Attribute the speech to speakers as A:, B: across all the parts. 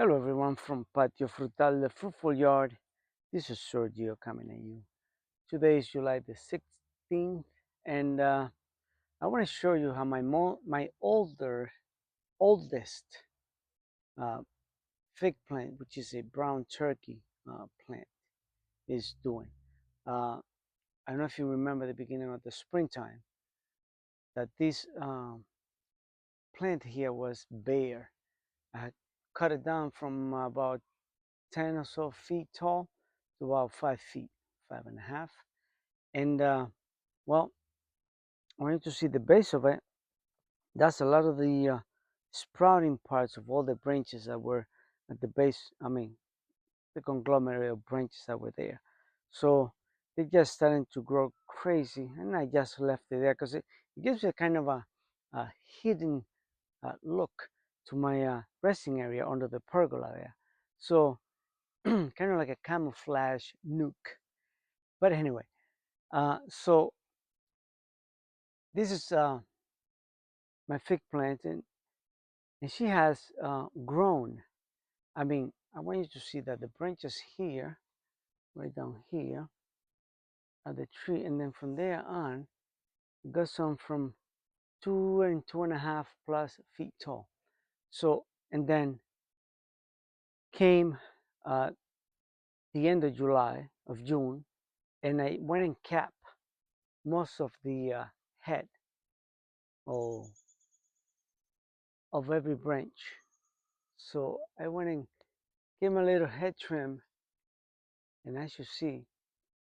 A: Hello everyone from Patio Frutal, the fruitful yard. This is Sergio coming at you. Today is July the 16th, and I want to show you how my oldest uh, fig plant, which is a brown turkey plant, is doing. Uh, I don't know if you remember the beginning of the springtime that this plant here was bare. I had cut it down from about 10 or so feet tall to about 5 feet, 5.5. And well, I want you to see the base of it. That's a lot of the sprouting parts of all the branches that were at the base. I mean, the conglomerate of branches that were there. So they just starting to grow crazy, and I just left it there because it gives a kind of a hidden look to my resting area under the pergola there. So kind of like a camouflage nook. But anyway, so this is my fig plant, and she has grown. I mean, I want you to see that the branches here, right down here, are the tree, and then from there on, it goes on from 2 and 2.5 plus feet tall. So, and then came uh, the end of June, and I went and capped most of the head of, of every branch. So I went and gave him a little head trim, and as you see,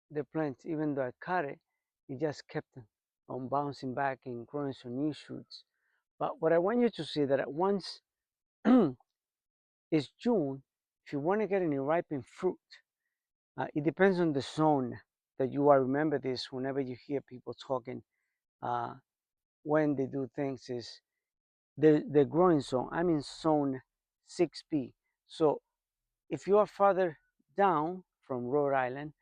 A: the plant, even though I cut it, it just kept on bouncing back and growing some new shoots. But what I want you to see that at once is June, if you want to get any ripened fruit, it depends on the zone that you are. Remember this whenever you hear people talking uh, when they do things is the growing zone. I'm in zone 6B. So if you are farther down from Rhode Island,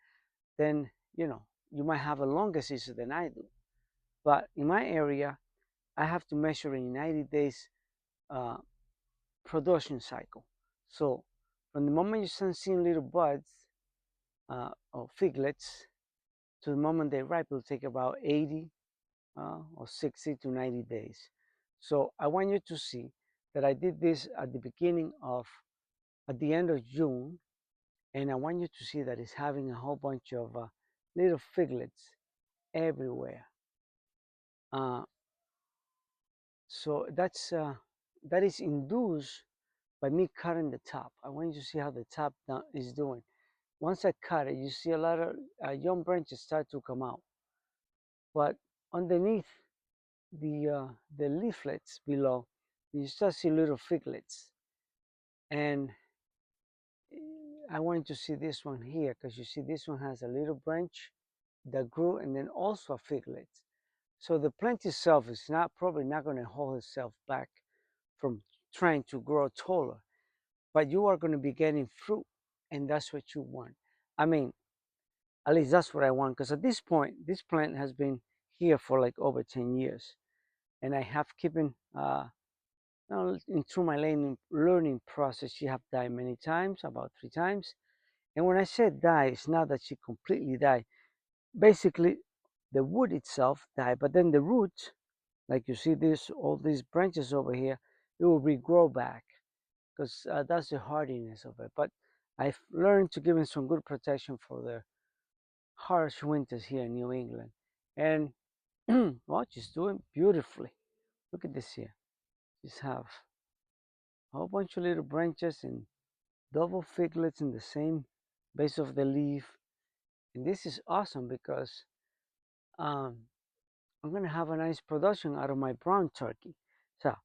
A: then you might have a longer season than I do. But in my area, I have to measure in 90 days uh, production cycle. So from the moment you start seeing little buds or figlets to the moment they ripe, it'll take about 80 or 60 to 90 days. So I want you to see that I did this at the end of June, and I want you to see that it's having a whole bunch of little figlets everywhere. Uh, so that is induced by me cutting the top. I want you to see how the top is doing. Once I cut it, you see a lot of young branches start to come out, but underneath the leaflets below, you start to see little figlets. And I want you to see this one here because you see this one has a little branch that grew and then also a figlet. So the plant itself is probably not going to hold itself back from trying to grow taller, but you are going to be getting fruit, and that's what you want. I mean, at least that's what I want, because at this point, this plant has been here for like over 10 years, and I have keeping through my learning process. She have died many times, about 3 times, and when I said die, it's not that she completely died. Basically, the wood itself died, but then the roots, like you see all these branches over here, it will regrow back because that's the hardiness of it. But I've learned to give it some good protection for the harsh winters here in New England. And well, she's doing beautifully. Look at this here. Just have a whole bunch of little branches and double figlets in the same base of the leaf. And this is awesome because um, I'm going to have a nice production out of my brown turkey. So,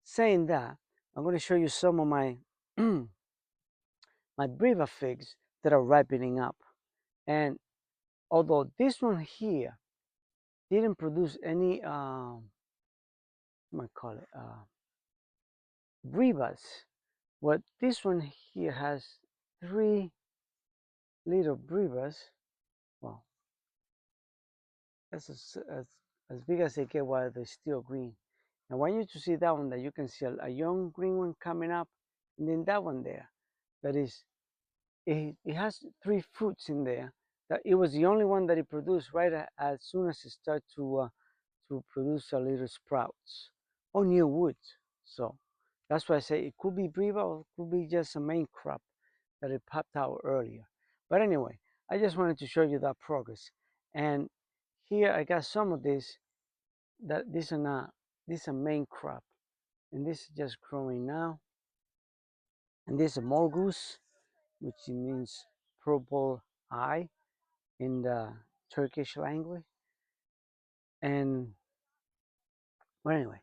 A: saying that, I'm going to show you some of my my breva figs that are ripening up. And although this one here didn't produce any, what I call it, brevas, what this one here has 3 little brevas. Well, that's as big as they get while they're still green. I want you to see that one, that you can see a young green one coming up, and then that one there, that is, it has three fruits in there. That it was the only one that it produced right as soon as it started to produce a little sprouts on new wood. So that's why I say it could be breva or it could be just a main crop that it popped out earlier. But anyway, I just wanted to show you that progress. And here I got some of this, that this are not, this is a main crop, and this is just growing now. And this is a mulgus, which means purple eye in the Turkish language. And well, anyway,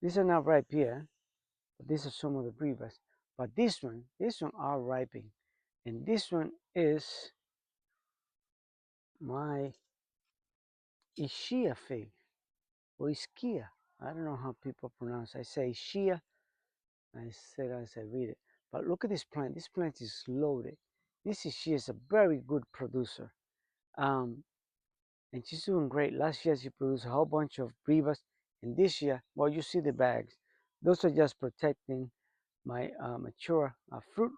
A: these are not ripe here, but these are some of the brevas. But this one are ripening, and this one is my Ishia fig or Ischia. I don't know how people pronounce it. I say Ishia. I said as I read it. But look at this plant. This plant is loaded. This Ishia is a very good producer. Um, and she's doing great. Last year she produced a whole bunch of brevas, and this year, well, you see the bags. Those are just protecting my mature fruit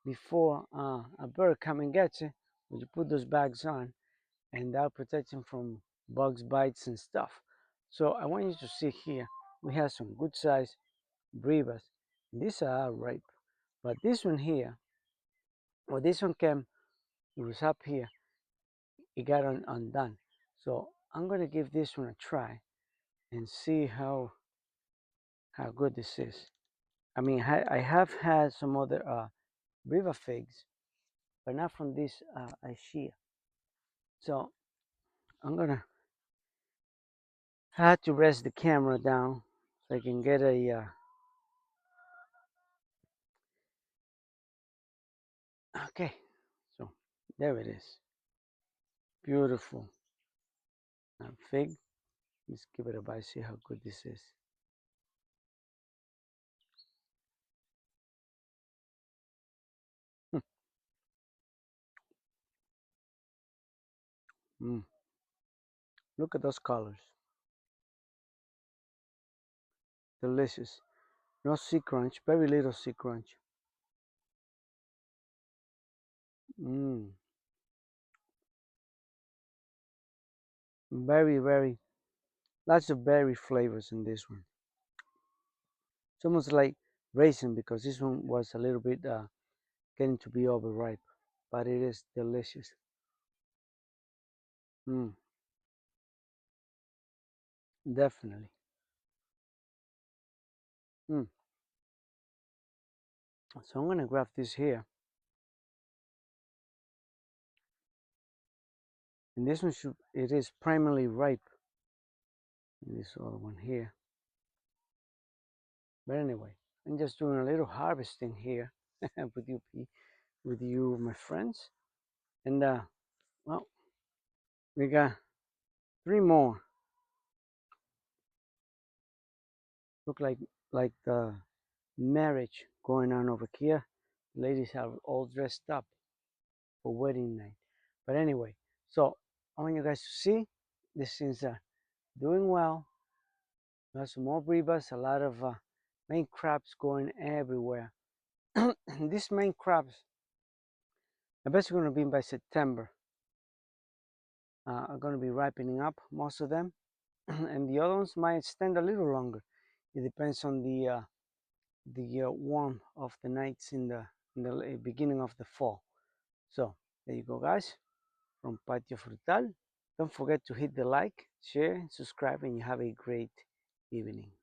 A: before a bird come and gets it. When you put those bags on, and that'll protect them from bugs, bites, and stuff. So I want you to see here, we have some good size brevas. These are ripe, but this one here, well, this one came, it was up here, it got undone. So I'm gonna give this one a try and see how good this is. I mean, I have had some other river figs, but not from this Aishia. So I'm gonna have to rest the camera down so I can get a okay. So there it is, beautiful fig. Let's give it a bite, see how good this is. Mm. Look at those colors, delicious. No sea crunch, very little sea crunch. Mm. Very, lots of berry flavors in this one. It's almost like raisin because this one was a little bit getting to be overripe, but it is delicious. Mm. Definitely. Mm. So I'm gonna grab this here, and this one it is primarily ripe. And this other one here. But anyway, I'm just doing a little harvesting here with you, my friends. And well, we got three more. Look like the marriage going on over here. Ladies are all dressed up for wedding night. But anyway, so I want you guys to see this is doing well. There's some more brevas, a lot of main crops going everywhere. These main crops, I bet going to be by September, are going to be ripening up, most of them. And the other ones might extend a little longer. It depends on the warmth of the nights in the beginning of the fall. So there you go, guys, from Patio Frutal. Don't forget to hit the like, share, subscribe, and you have a great evening.